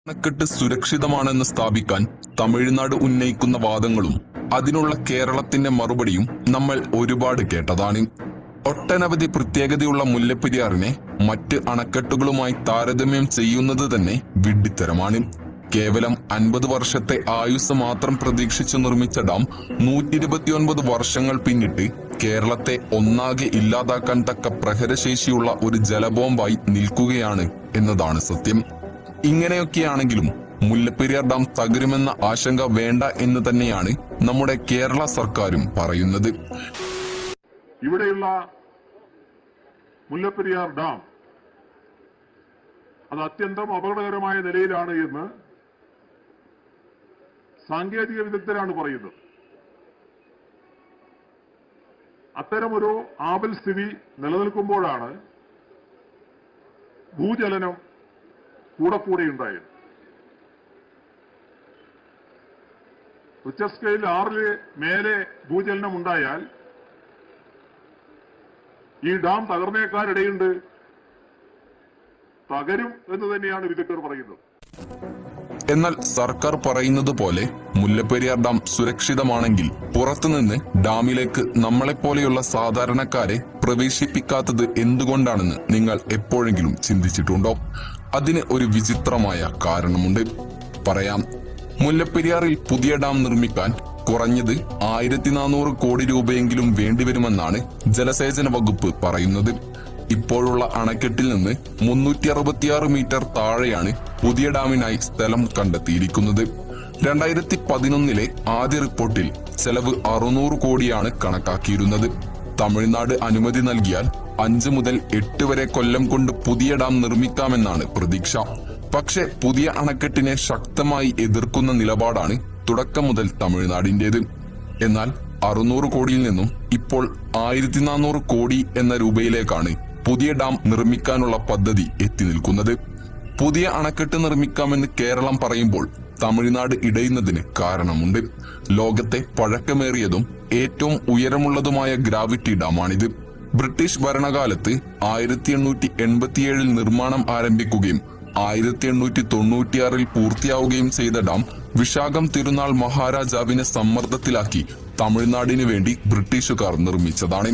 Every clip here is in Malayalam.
അണക്കെട്ട് സുരക്ഷിതമാണെന്ന് സ്ഥാപിക്കാൻ തമിഴ്നാട് ഉന്നയിക്കുന്ന വാദങ്ങളും അതിനുള്ള കേരളത്തിന്റെ മറുപടിയും നമ്മൾ ഒരുപാട് കേട്ടതാണ്. ഒട്ടനവധി പ്രത്യേകതയുള്ള മുല്ലപ്പെരിയാറിനെ മറ്റ് അണക്കെട്ടുകളുമായി താരതമ്യം ചെയ്യുന്നത് തന്നെ വിഡ്ഢിത്തരമാണ്. കേവലം 50 വർഷത്തെ ആയുസ് മാത്രം പ്രതീക്ഷിച്ചു നിർമ്മിച്ച ഡാം 129 വർഷങ്ങൾ പിന്നിട്ട് കേരളത്തെ ഒന്നാകെ ഇല്ലാതാക്കാൻ തക്ക പ്രഹരശേഷിയുള്ള ഒരു ജലബോംബായി നിൽക്കുകയാണ് എന്നതാണ് സത്യം. ഇങ്ങനെയൊക്കെയാണെങ്കിലും മുല്ലപ്പെരിയാർ ഡാം തകരുമെന്ന ആശങ്ക വേണ്ട എന്ന് തന്നെയാണ് നമ്മുടെ കേരള സർക്കാരും പറയുന്നത്. ഇവിടെയുള്ള മുല്ലപ്പെരിയാർ ഡാം അത് അത്യന്തം അപകടകരമായ നിലയിലാണ് എന്ന് സാങ്കേതിക വിദഗ്ധരാണ് പറയുന്നത്. അത്തരമൊരു ആപൽ സ്ഥിതി നിലനിൽക്കുമ്പോഴാണ് ഭൂചലനം കൂടെ ഉണ്ടായത്. റിക്ടർ സ്കെയിൽ 6 മേലെ ഭൂചലനം ഉണ്ടായാൽ ഈ ഡാം തകർന്നേക്കാനിടയുണ്ട്. തകരും എന്ന് തന്നെയാണ് വിദഗ്ധർ പറയുന്നത്. എന്നാൽ സർക്കാർ പറയുന്നത് പോലെ മുല്ലപ്പെരിയാർ ഡാം സുരക്ഷിതമാണെങ്കിൽ പുറത്തുനിന്ന് ഡാമിലേക്ക് നമ്മളെപ്പോലെയുള്ള സാധാരണക്കാരെ പ്രവേശിപ്പിക്കാത്തത് എന്തുകൊണ്ടാണെന്ന് നിങ്ങൾ എപ്പോഴെങ്കിലും ചിന്തിച്ചിട്ടുണ്ടോ? അതിന് ഒരു വിചിത്രമായ കാരണമുണ്ട്. പറയാം. മുല്ലപ്പെരിയാറിൽ പുതിയ ഡാം നിർമ്മിക്കാൻ കുറഞ്ഞത് 1400 കോടി രൂപയെങ്കിലും വേണ്ടിവരുമെന്നാണ് ജലസേചന വകുപ്പ് പറയുന്നത്. ഇപ്പോഴുള്ള അണക്കെട്ടിൽ നിന്ന് 366 മീറ്റർ താഴെയാണ് പുതിയ ഡാമിനായി സ്ഥലം കണ്ടെത്തിയിരിക്കുന്നത്. 2011 ആദ്യ റിപ്പോർട്ടിൽ ചെലവ് 600 കോടിയാണ് കണക്കാക്കിയിരുന്നത്. തമിഴ്നാട് അനുമതി നൽകിയാൽ 5 മുതൽ 8 വരെ കൊല്ലം കൊണ്ട് പുതിയ ഡാം നിർമ്മിക്കാമെന്നാണ് പ്രതീക്ഷ. പക്ഷെ പുതിയ അണക്കെട്ടിനെ ശക്തമായി എതിർക്കുന്ന നിലപാടാണ് തുടക്കം മുതൽ തമിഴ്നാടിന്റേത്. എന്നാൽ 600 കോടിയിൽ നിന്നും ഇപ്പോൾ 1400 കോടി എന്ന രൂപയിലേക്കാണ് പുതിയ ഡാം നിർമ്മിക്കാനുള്ള പദ്ധതി എത്തി നിൽക്കുന്നത്. പുതിയ അണക്കെട്ട് നിർമ്മിക്കാമെന്ന് കേരളം പറയുമ്പോൾ തമിഴ്നാട് ഇടയുന്നതിന് കാരണമുണ്ട്. ലോകത്തെ പഴക്കമേറിയതും ഏറ്റവും ഉയരമുള്ളതുമായ ഗ്രാവിറ്റി ഡാമാണിത്. ബ്രിട്ടീഷ് ഭരണകാലത്ത് 1887 നിർമ്മാണം ആരംഭിക്കുകയും 1896 പൂർത്തിയാവുകയും ചെയ്ത ഡാം വിശാഖം തിരുനാൾ മഹാരാജാവിനെ സമ്മർദ്ദത്തിലാക്കി തമിഴ്നാടിന് വേണ്ടി ബ്രിട്ടീഷുകാർ നിർമ്മിച്ചതാണ്.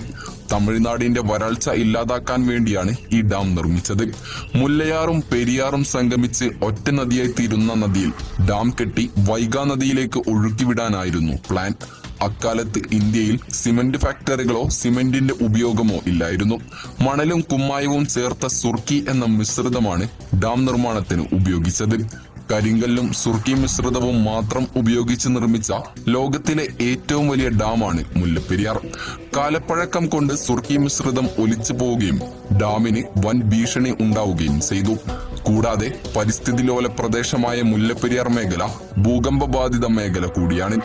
തമിഴ്നാടിന്റെ വരൾച്ച ഇല്ലാതാക്കാൻ വേണ്ടിയാണ് ഈ ഡാം നിർമ്മിച്ചത്. മുല്ലയാറും പെരിയാറും സംഗമിച്ച് ഒറ്റ നദിയായി തീരുന്ന നദിയിൽ ഡാം കെട്ടി വൈഗാ നദിയിലേക്ക് ഒഴുക്കിവിടാനായിരുന്നു പ്ലാൻ. അക്കാലത്ത് ഇന്ത്യയിൽ സിമന്റ് ഫാക്ടറികളോ സിമന്റിന്റെ ഉപയോഗമോ ഇല്ലായിരുന്നു. മണലും കുമ്മായവും ചേർത്ത സുർക്കി എന്ന മിശ്രിതമാണ് ഡാം നിർമ്മാണത്തിന് ഉപയോഗിച്ചത്. കരിങ്കല്ലും സുർക്കി മിശ്രിതവും മാത്രം ഉപയോഗിച്ച് നിർമ്മിച്ച ലോകത്തിലെ ഏറ്റവും വലിയ ഡാമാണ് മുല്ലപ്പെരിയാർ. കാലപ്പഴക്കം കൊണ്ട് സുർക്കി മിശ്രിതം ഒലിച്ചു പോവുകയും ഡാമിന് വൻ ഭീഷണി ഉണ്ടാവുകയും ചെയ്തു. കൂടാതെ പരിസ്ഥിതി ലോല പ്രദേശമായ മുല്ലപ്പെരിയാർ മേഖല ഭൂകമ്പ ബാധിത മേഖല കൂടിയാണ്.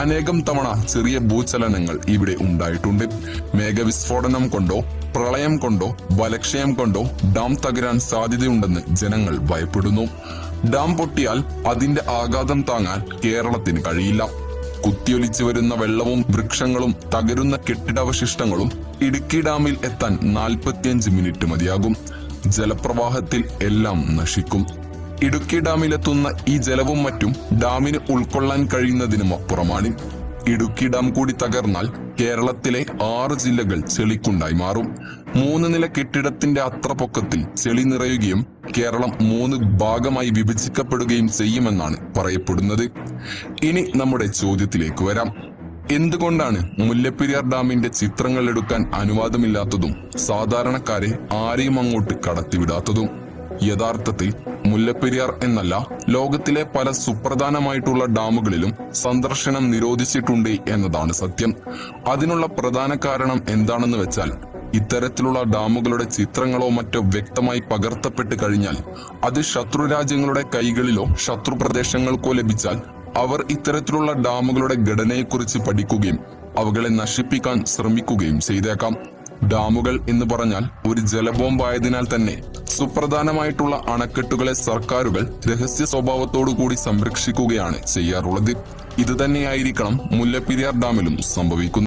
അനേകം തവണ ചെറിയ ഭൂചലനങ്ങൾ ഇവിടെ ഉണ്ടായിട്ടുണ്ട്. മേഘവിസ്ഫോടനം കൊണ്ടോ പ്രളയം കൊണ്ടോ ബലക്ഷയം കൊണ്ടോ ഡാം തകരാൻ സാധ്യതയുണ്ടെന്ന് ജനങ്ങൾ ഭയപ്പെടുന്നു. ഡാം പൊട്ടിയാൽ അതിന്റെ ആഘാതം താങ്ങാൻ കേരളത്തിന് കഴിയില്ല. കുത്തിയൊലിച്ചു വരുന്ന വെള്ളവും വൃക്ഷങ്ങളും തകരുന്ന കെട്ടിടാവശിഷ്ടങ്ങളും ഇടുക്കി ഡാമിൽ എത്താൻ 45 മിനിറ്റ് മതിയാകും. ജലപ്രവാഹത്തിൽ എല്ലാം നശിക്കും. ഇടുക്കി ഡാമിലെത്തുന്ന ഈ ജലവും മറ്റും ഡാമിന് ഉൾക്കൊള്ളാൻ കഴിയുന്നതിനും അപ്പുറമാണ്. ഇടുക്കി ഡാം കൂടി തകർന്നാൽ കേരളത്തിലെ 6 ജില്ലകൾ ചെളിക്കുണ്ടായി മാറും. 3 നില കെട്ടിടത്തിന്റെ അത്ര പൊക്കത്തിൽ ചെളി നിറയുകയും കേരളം 3 ഭാഗമായി വിഭജിക്കപ്പെടുകയും ചെയ്യുമെന്നാണ് പറയപ്പെടുന്നത്. ഇനി നമ്മുടെ ചോദ്യത്തിലേക്ക് വരാം. എന്തുകൊണ്ടാണ് മുല്ലപ്പെരിയാർ ഡാമിന്റെ ചിത്രങ്ങൾ എടുക്കാൻ അനുവാദമില്ലാത്തതും സാധാരണക്കാരെ ആരെയും അങ്ങോട്ട് കടത്തിവിടാത്തതും? യഥാർത്ഥത്തിൽ മുല്ലപ്പെരിയാർ എന്നല്ല, ലോകത്തിലെ പല സുപ്രധാനമായിട്ടുള്ള ഡാമുകളിലും സന്ദർശനം നിരോധിച്ചിട്ടുണ്ട് എന്നതാണ് സത്യം. അതിനുള്ള പ്രധാന കാരണം എന്താണെന്ന് വെച്ചാൽ, ഇത്തരത്തിലുള്ള ഡാമുകളുടെ ചിത്രങ്ങളോ മറ്റോ വ്യക്തമായി പകർത്തപ്പെട്ട് കഴിഞ്ഞാൽ അത് ശത്രു രാജ്യങ്ങളുടെ കൈകളിലോ ശത്രു പ്രദേശങ്ങൾക്കോ ലഭിച്ചാൽ അവർ ഇത്തരത്തിലുള്ള ഡാമുകളുടെ ഘടനയെക്കുറിച്ച് പഠിക്കുകയും അവകളെ നശിപ്പിക്കാൻ ശ്രമിക്കുകയും ചെയ്തേക്കാം. ഡാമുകൾ എന്ന് പറഞ്ഞാൽ ഒരു ജലബോംബായതിനാൽ തന്നെ സുപ്രധാനമായിട്ടുള്ള അണക്കെട്ടുകളെ സർക്കാരുകൾ രഹസ്യ സ്വഭാവത്തോടു കൂടി സംരക്ഷിക്കുകയാണ് ചെയ്യാറുള്ളത്. ഇത് തന്നെയായിരിക്കണം മുല്ലപ്പെരിയാർ ഡാമിലും സംഭവിക്കുന്നത്.